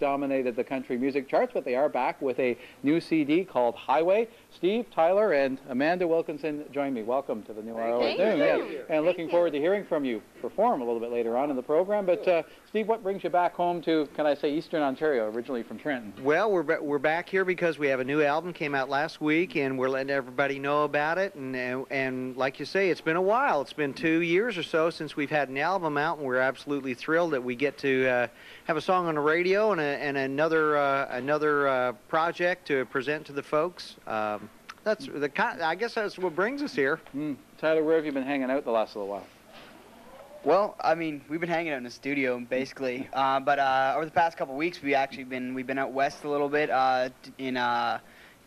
dominated the country music charts, but they are back with a new CD called Highway. Steve, Tyler, and Amanda Wilkinson join me. Welcome to the new RO at Noon. Thank you. And looking forward to hearing from you perform a little bit later on in the program. But Steve, what brings you back home to, can I say, Eastern Ontario, originally from Trenton? Well, we're back here because we have a new album came out last week, and we're letting everybody know about it. And like you say, it's been a while. It's been 2 years or so since we've had an album out, and we're absolutely thrilled that we get to have a song on the radio and another project to present to the folks. That's I guess that's what brings us here. Tyler, where have you been hanging out the last little while? Well, I mean, we've been hanging out in the studio basically, but over the past couple weeks we've been out west a little bit in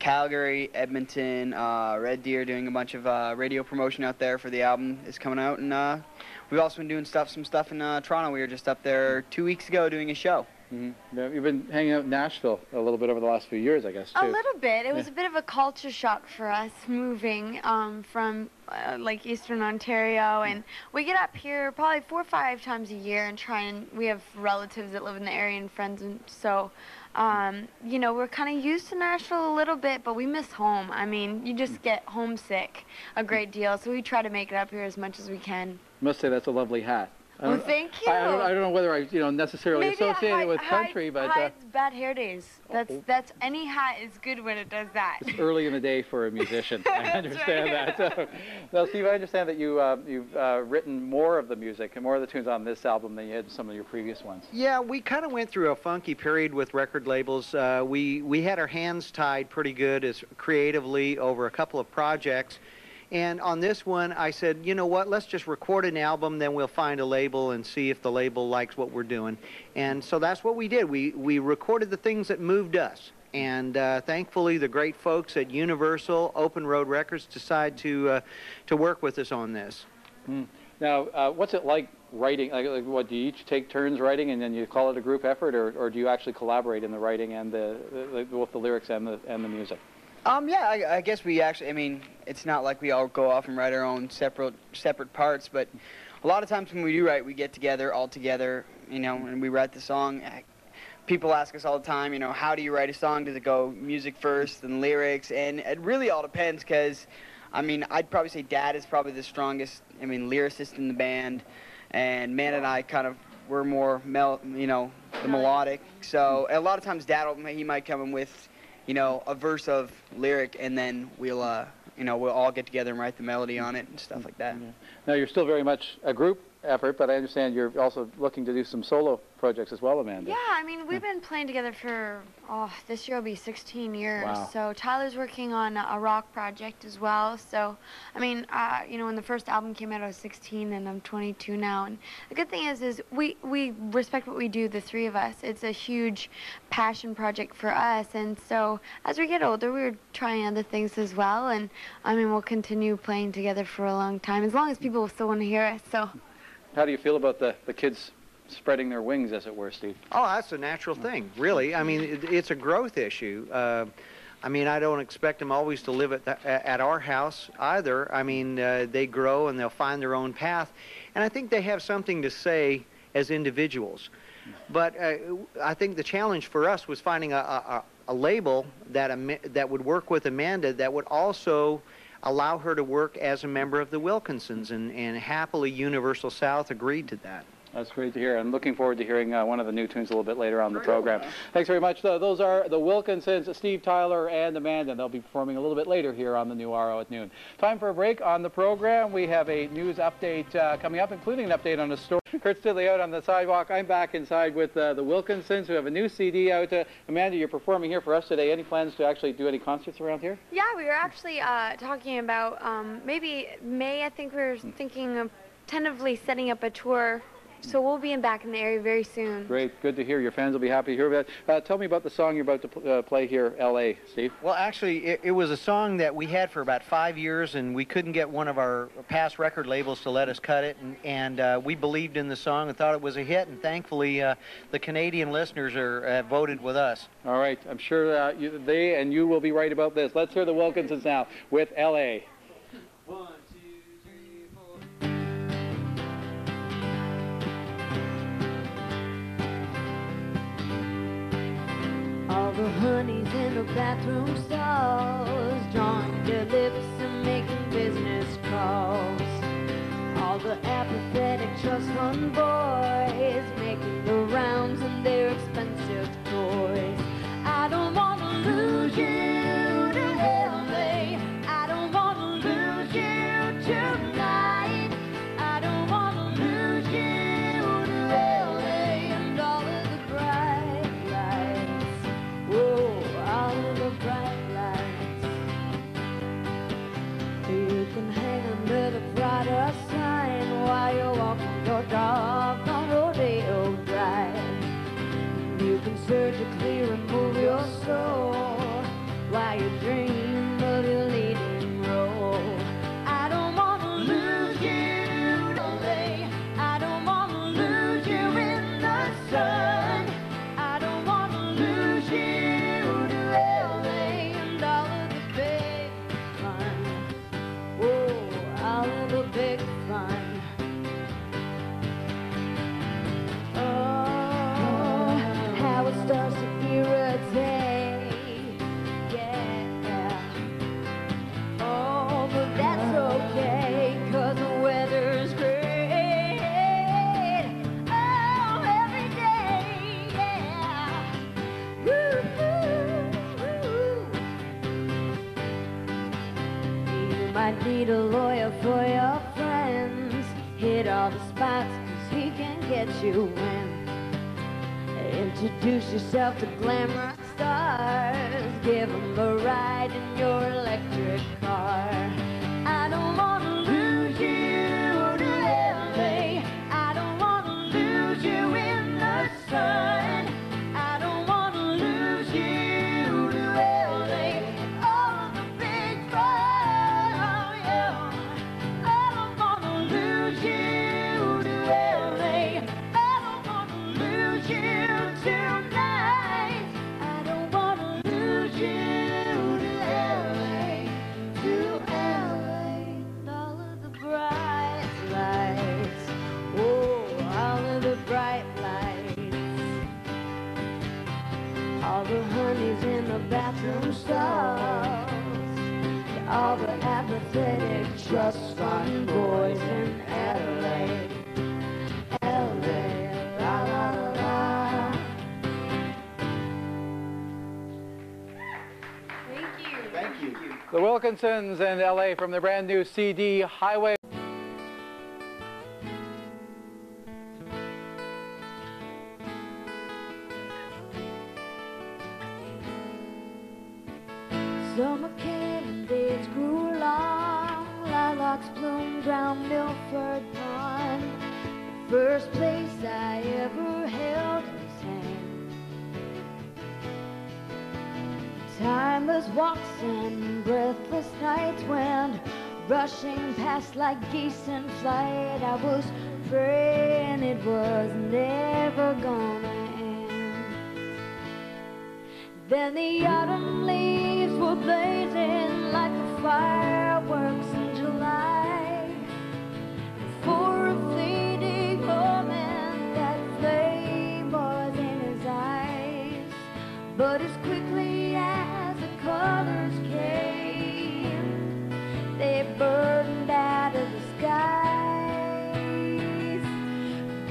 Calgary, Edmonton, Red Deer, doing a bunch of radio promotion out there for the album is coming out, and we've also been doing some stuff in Toronto. We were just up there 2 weeks ago doing a show. Yeah, you've been hanging out in Nashville a little bit over the last few years, I guess, too. A little bit. It was a bit of a culture shock for us moving from like Eastern Ontario, and we get up here probably 4 or 5 times a year and we have relatives that live in the area and friends, and so you know, we're kind of used to Nashville a little bit, but we miss home. I mean, you just get homesick a great deal, so we try to make it up here as much as we can. I must say that's a lovely hat. Well, thank you. I don't know whether I necessarily associate it with country, but hides bad hair days. That's any hat is good when it does that. It's early in the day for a musician. I understand that. So, now, Steve, I understand that you've written more of the music and more of the tunes on this album than you had some of your previous ones. Yeah, we kind of went through a funky period with record labels. We had our hands tied pretty good creatively over a couple of projects. And on this one, I said, you know what, let's just record an album, then we'll find a label and see if the label likes what we're doing. And so that's what we did. We recorded the things that moved us. And thankfully, the great folks at Universal Open Road Records decided to work with us on this. Now, what's it like writing? Like, what, do you each take turns writing and then you call it a group effort, or do you actually collaborate in the writing and both the lyrics and the music? Yeah, I guess we actually, I mean, it's not like we all go off and write our own separate parts, but a lot of times when we do write, we get together, all together, you know, and we write the song. People ask us all the time, you know, how do you write a song? Does it go music first and lyrics? And it really all depends, because, I mean, I'd probably say Dad is probably the strongest, I mean, lyricist in the band, and Man and I kind of, we're more, the melodic. So a lot of times Dad, he might come in with, you know, a verse of lyric, and then we'll all get together and write the melody on it and stuff like that. Now, you're still very much a group effort, but I understand you're also looking to do some solo projects as well, Amanda. Yeah, I mean, we've been playing together for, this year will be 16 years. Wow. So Tyler's working on a rock project as well. So, I mean, you know, when the first album came out, I was 16, and I'm 22 now. And the good thing is we respect what we do, the three of us. It's a huge passion project for us. And so as we get older, we're trying other things as well. And, I mean, we'll continue playing together for a long time, as long as people still want to hear us. So. How do you feel about the kids spreading their wings, as it were, Steve? Oh, that's a natural thing, really. I mean, it's a growth issue. I mean, I don't expect them always to live at our house either. I mean, they grow and they'll find their own path. And I think they have something to say as individuals. But I think the challenge for us was finding a label that would work with Amanda that would also allow her to work as a member of the Wilkinsons, and happily Universal South agreed to that. That's great to hear. I'm looking forward to hearing one of the new tunes a little bit later on the program. Thanks very much. Those are the Wilkinsons, Steve, Tyler, and Amanda. They'll be performing a little bit later here on the new RO at noon. Time for a break on the program. We have a news update coming up, including an update on a story. Kurt's still out on the sidewalk. I'm back inside with the Wilkinsons, who have a new CD out. Amanda, you're performing here for us today. Any plans to actually do any concerts around here? Yeah, we were actually talking about maybe May. I think we were thinking of tentatively setting up a tour. So we'll be back in the area very soon. Great. Good to hear. Your fans will be happy to hear that. Tell me about the song you're about to play here, L.A., Steve. Well, actually, it was a song that we had for about 5 years, and we couldn't get one of our past record labels to let us cut it. And we believed in the song and thought it was a hit. And thankfully, the Canadian listeners have voted with us. All right. I'm sure they and you will be right about this. Let's hear the Wilkinsons now with L.A. One. in the bathroom stalls, drawing their lips and making business calls. All the apathetic trust fund boys making the rounds in their expensive toys. I don't want to lose you to LA. I don't want to lose you tonight. I don't want to lose you to LA and all of the bright lights. Whoa, all of the bright lights. You can hang under the Prada sign while you're walking your dog on Rodeo Drive. You can surgically remove your soul while you dream of your leading role. I don't want to lose you to LA. I don't want to lose you in the sun. I don't want to lose you to LA and all of the big fun. Whoa, all of the big fun. Oh, how it starts to irritate, yeah. Oh, but that's okay, 'cause the weather's great. Oh, every day, yeah. Woo-hoo-hoo. You might need a lawyer for your friends. Hit all the spots, 'cause he can get you in. Introduce yourself to glamorous stars. Give them a ride in your electric car. I don't want to lose you to LA. I don't want to lose you in the sun. I don't want to lose you to LA. All of the big fun, oh yeah. I don't want to lose you to LA. I don't want to lose you tonight. I don't want to lose you to LA, to LA. And all of the bright lights, oh, all of the bright lights. All the honeys in the bathroom stalls, all the apathetic trust fund boys in LA. LA, la la la la. Thank you. The Wilkinsons in LA from the brand new CD Highway. Summer candidates grew long, lilacs bloomed round Milford Pond. The first place I ever held his hand. Timeless walks and breathless nights went rushing past like geese in flight. I was praying it was never gonna end. Then the autumn leaves were blazing like the fireworks in July. For a fleeting moment, that flame was in his eyes. But as quickly as the colors came, they burned out of the skies.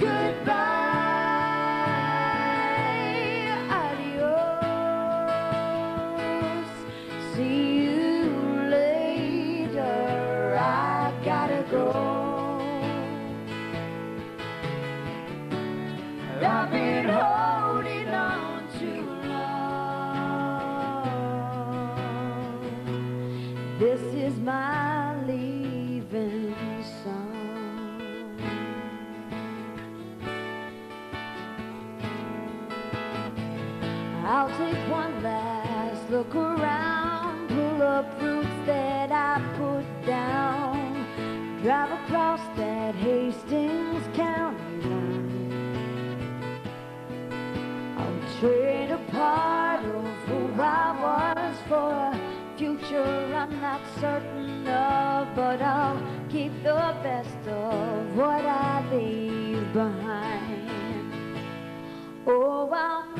Goodbye. See you later, I gotta go. I've been holding on too long. This is my leaving song. I'll take one last look around, pull up roots that I put down, drive across that Hastings County line. I'll trade a part of who I was for a future I'm not certain of, but I'll keep the best of what I leave behind. Oh, I'll